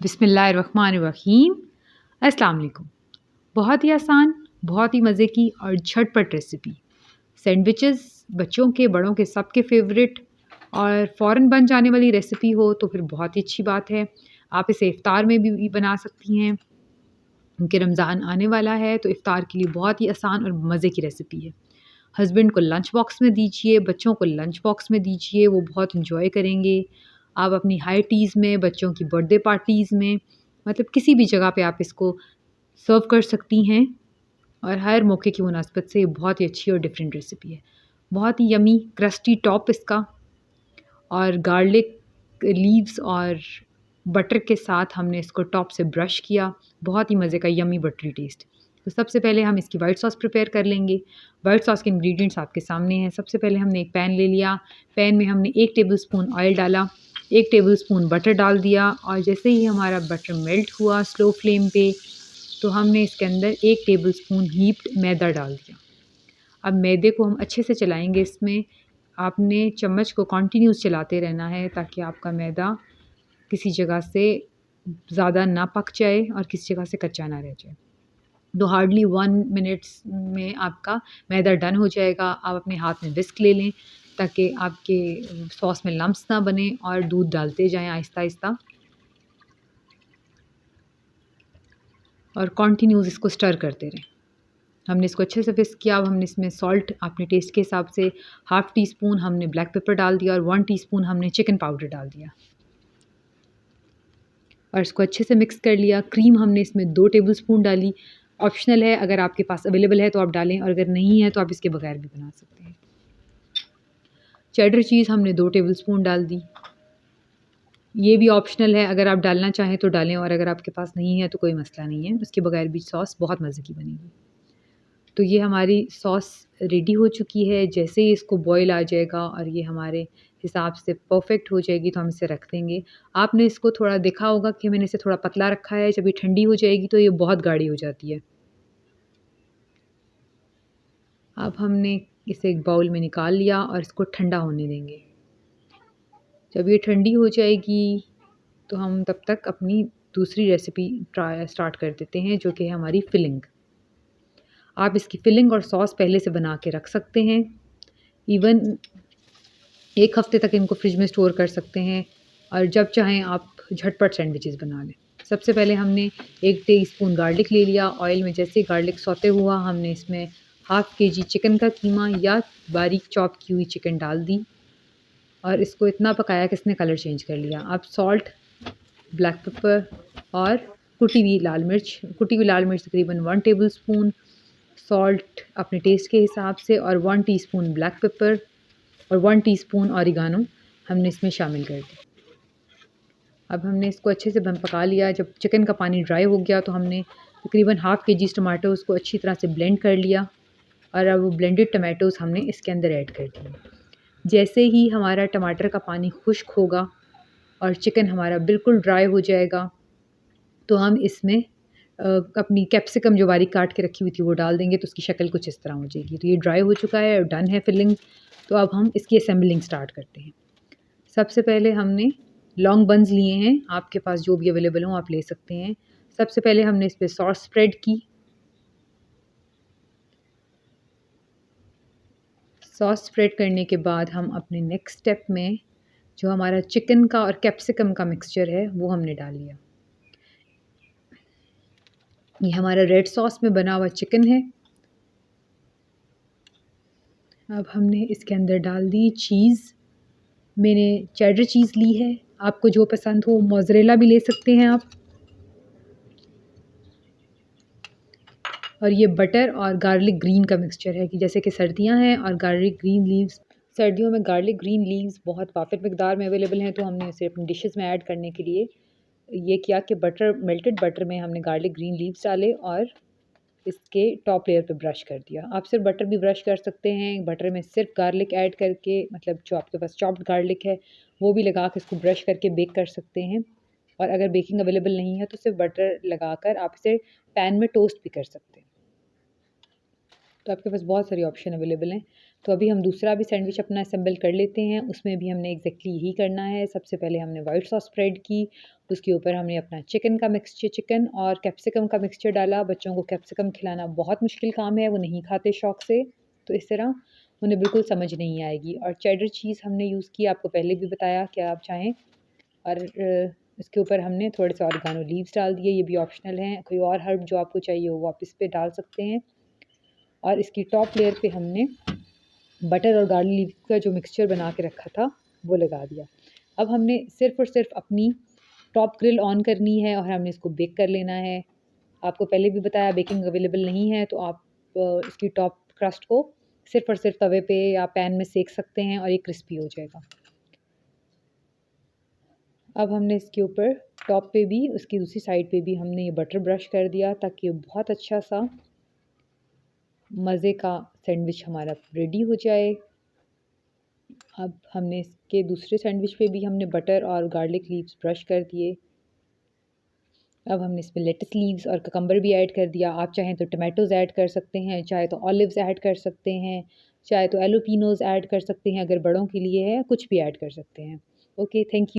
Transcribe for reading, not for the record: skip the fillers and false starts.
बिस्मिल्लाहिर्रहमानिर्रहीम। अस्सलाम वालेकुम। बहुत ही आसान, बहुत ही मज़े की और झटपट रेसिपी सैंडविचेस, बच्चों के बड़ों के सबके फेवरेट और फ़ौरन बन जाने वाली रेसिपी हो तो फिर बहुत ही अच्छी बात है। आप इसे इफ़्तार में भी बना सकती हैं क्योंकि रमज़ान आने वाला है, तो इफ़्तार के लिए बहुत ही आसान और मज़े की रेसिपी है। हस्बैंड को लंच बॉक्स में दीजिए, बच्चों को लंच बॉक्स में दीजिए, वो बहुत इन्जॉय करेंगे। आप अपनी हाई टीज़ में, बच्चों की बर्थडे पार्टीज़ में, मतलब किसी भी जगह पे आप इसको सर्व कर सकती हैं और हर मौके की मुनासबत से ये बहुत ही अच्छी और डिफरेंट रेसिपी है। बहुत ही यमी क्रस्टी टॉप इसका और गार्लिक लीव्स और बटर के साथ हमने इसको टॉप से ब्रश किया। बहुत ही मज़े का यमी बटरी टेस्ट। तो सबसे पहले हम इसकी वाइट सॉस प्रिपेयर कर लेंगे। वाइट सॉस के इंग्रेडिएंट्स आपके सामने हैं। सबसे पहले हमने एक पैन ले लिया। पैन में हमने 1 टेबलस्पून ऑयल डाला, 1 टेबलस्पून बटर डाल दिया और जैसे ही हमारा बटर मेल्ट हुआ स्लो फ्लेम पे, तो हमने इसके अंदर 1 टेबलस्पून हीप्ड मैदा डाल दिया। अब मैदे को हम अच्छे से चलाएँगे इसमें। आपने चम्मच को कंटिन्यूअस चलाते रहना है ताकि आपका मैदा किसी जगह से ज़्यादा ना पक जाए और किसी जगह से कच्चा ना रह जाए। तो हार्डली 1 मिनट्स में आपका मैदा डन हो जाएगा। आप अपने हाथ में विस्क ले लें ताकि आपके सॉस में लम्प्स ना बने और दूध डालते जाएँ आहिस्ता-आहिस्ता और कंटिन्यूअस इसको स्टर करते रहें। हमने इसको अच्छे से विस्क किया। अब हमने इसमें सॉल्ट अपने टेस्ट के हिसाब से हाफ़ टी स्पून हमने ब्लैक पेपर डाल दिया और 1 टीस्पून हमने चिकन पाउडर डाल दिया और इसको अच्छे से मिक्स कर लिया। क्रीम हमने इसमें 2 टेबलस्पून डाली। ऑप्शनल है, अगर आपके पास अवेलेबल है तो आप डालें और अगर नहीं है तो आप इसके बगैर भी बना सकते हैं। चेडर चीज़ हमने 2 टेबलस्पून डाल दी। ये भी ऑप्शनल है, अगर आप डालना चाहें तो डालें और अगर आपके पास नहीं है तो कोई मसला नहीं है। उसके बगैर भी सॉस बहुत मज़े की बनेगी। तो ये हमारी सॉस रेडी हो चुकी है। जैसे ही इसको बॉयल आ जाएगा और ये हमारे हिसाब से परफ़ेक्ट हो जाएगी तो हम इसे रख देंगे। आपने इसको थोड़ा देखा होगा कि मैंने इसे थोड़ा पतला रखा है। जब ये ठंडी हो जाएगी तो ये बहुत गाढ़ी हो जाती है। अब हमने इसे एक बाउल में निकाल लिया और इसको ठंडा होने देंगे। जब ये ठंडी हो जाएगी तो हम तब तक अपनी दूसरी रेसिपी स्टार्ट कर देते हैं, जो कि है हमारी फिलिंग। आप इसकी फिलिंग और सॉस पहले से बना के रख सकते हैं। इवन 1 हफ़्ते तक इनको फ्रिज में स्टोर कर सकते हैं और जब चाहें आप झटपट सैंडविचेस बना लें। सबसे पहले हमने 1 टीस्पून गार्लिक ले लिया। ऑयल में जैसे ही गार्लिक सौते हुआ, हमने इसमें हाफ़ केजी चिकन का कीमा या बारीक चॉप की हुई चिकन डाल दी और इसको इतना पकाया कि इसने कलर चेंज कर लिया। अब सॉल्ट, ब्लैक पेपर और कुटी हुई लाल मिर्च तकरीबन 1 टेबलस्पून, सॉल्ट अपने टेस्ट के हिसाब से और 1 टीस्पून ब्लैक पेपर और 1 टीस्पून ऑरिगानो हमने इसमें शामिल कर दिया। अब हमने इसको अच्छे से पका लिया। जब चिकन का पानी ड्राई हो गया तो हमने तकरीबन हाफ़ केजी टमाटोज़ को अच्छी तरह से ब्लेंड कर लिया और अब वो ब्लेंडेड टमाटोज़ हमने इसके अंदर ऐड कर दिए। जैसे ही हमारा टमाटर का पानी खुश्क होगा और चिकन हमारा बिल्कुल ड्राई हो जाएगा, तो हम इसमें अपनी कैप्सिकम जो बारीक काट के रखी हुई थी वो डाल देंगे, तो उसकी शक्ल कुछ इस तरह हो जाएगी। तो ये ड्राई हो चुका है और डन है फिलिंग। तो अब हम इसकी असेंबलिंग स्टार्ट करते हैं। सबसे पहले हमने लॉन्ग बन्स लिए हैं। आपके पास जो भी अवेलेबल हो आप ले सकते हैं। सबसे पहले हमने इस पे सॉस स्प्रेड की। सॉस स्प्रेड करने के बाद हम अपने नेक्स्ट स्टेप में जो हमारा चिकन का और कैप्सिकम का मिक्सचर है वो हमने डाल लिया। ये हमारा रेड सॉस में बना हुआ चिकन है। अब हमने इसके अंदर डाल दी चीज़। मैंने चेडर चीज़ ली है, आपको जो पसंद हो मोज़रेला भी ले सकते हैं आप। और ये बटर और गार्लिक ग्रीन का मिक्सचर है कि जैसे कि सर्दियाँ हैं और गार्लिक ग्रीन लीव्स, सर्दियों में गार्लिक ग्रीन लीव्स बहुत वाफ़िर मिकदार में अवेलेबल हैं, तो हमने इसे अपनी डिशेज़ में ऐड करने के लिए ये किया कि मेल्टेड बटर में हमने गार्लिक ग्रीन लीव्स डाले और इसके टॉप लेयर पे ब्रश कर दिया। आप सिर्फ बटर भी ब्रश कर सकते हैं। बटर में सिर्फ गार्लिक ऐड करके, मतलब जो आपके पास चॉप्ड गार्लिक है वो भी लगा के इसको ब्रश करके बेक कर सकते हैं। और अगर बेकिंग अवेलेबल नहीं है तो सिर्फ बटर लगाकर आप इसे पैन में टोस्ट भी कर सकते हैं। तो आपके पास बहुत सारी ऑप्शन अवेलेबल हैं। तो अभी हम दूसरा भी सैंडविच अपना असेंबल कर लेते हैं। उसमें भी हमने एग्जैक्टली यही करना है। सबसे पहले हमने वाइट सॉस स्प्रेड की, उसके ऊपर हमने अपना चिकन और कैप्सिकम का मिक्सचर डाला। बच्चों को कैप्सिकम खिलाना बहुत मुश्किल काम है, वो नहीं खाते शौक से, तो इस तरह उन्हें बिल्कुल समझ नहीं आएगी। और चेडर चीज़ हमने यूज़ की, आपको पहले भी बताया कि आप चाहें। और इसके ऊपर हमने थोड़े से ऑरिगानो लीव्स डाल दिए, ये भी ऑप्शनल हैं। कोई और हर्ब जो आपको चाहिए वो आप इस पे डाल सकते हैं। और इसकी टॉप लेयर पे हमने बटर और गार्लिक लीव का जो मिक्सचर बना के रखा था वो लगा दिया। अब हमने सिर्फ़ और सिर्फ अपनी टॉप ग्रिल ऑन करनी है और हमने इसको बेक कर लेना है। आपको पहले भी बताया बेकिंग अवेलेबल नहीं है तो आप इसकी टॉप क्रस्ट को सिर्फ़ और सिर्फ तवे पे या पैन में सेक सकते हैं और ये क्रिस्पी हो जाएगा। अब हमने इसके ऊपर टॉप पे भी, उसकी दूसरी साइड पे भी हमने ये बटर ब्रश कर दिया ताकि बहुत अच्छा सा मज़े का सैंडविच हमारा रेडी हो जाए। अब हमने इसके दूसरे सैंडविच पे भी हमने बटर और गार्लिक लीव्स ब्रश कर दिए। अब हमने इसमें लेट्स लीव्स और ककम्बर भी ऐड कर दिया। आप चाहें तो टमाटोज़ ऐड कर सकते हैं, चाहे तो ऑलिव्स ऐड कर सकते हैं, चाहे तो एलोपिनोज़ ऐड कर सकते हैं, अगर बड़ों के लिए है, कुछ भी ऐड कर सकते हैं। Okay, thank you.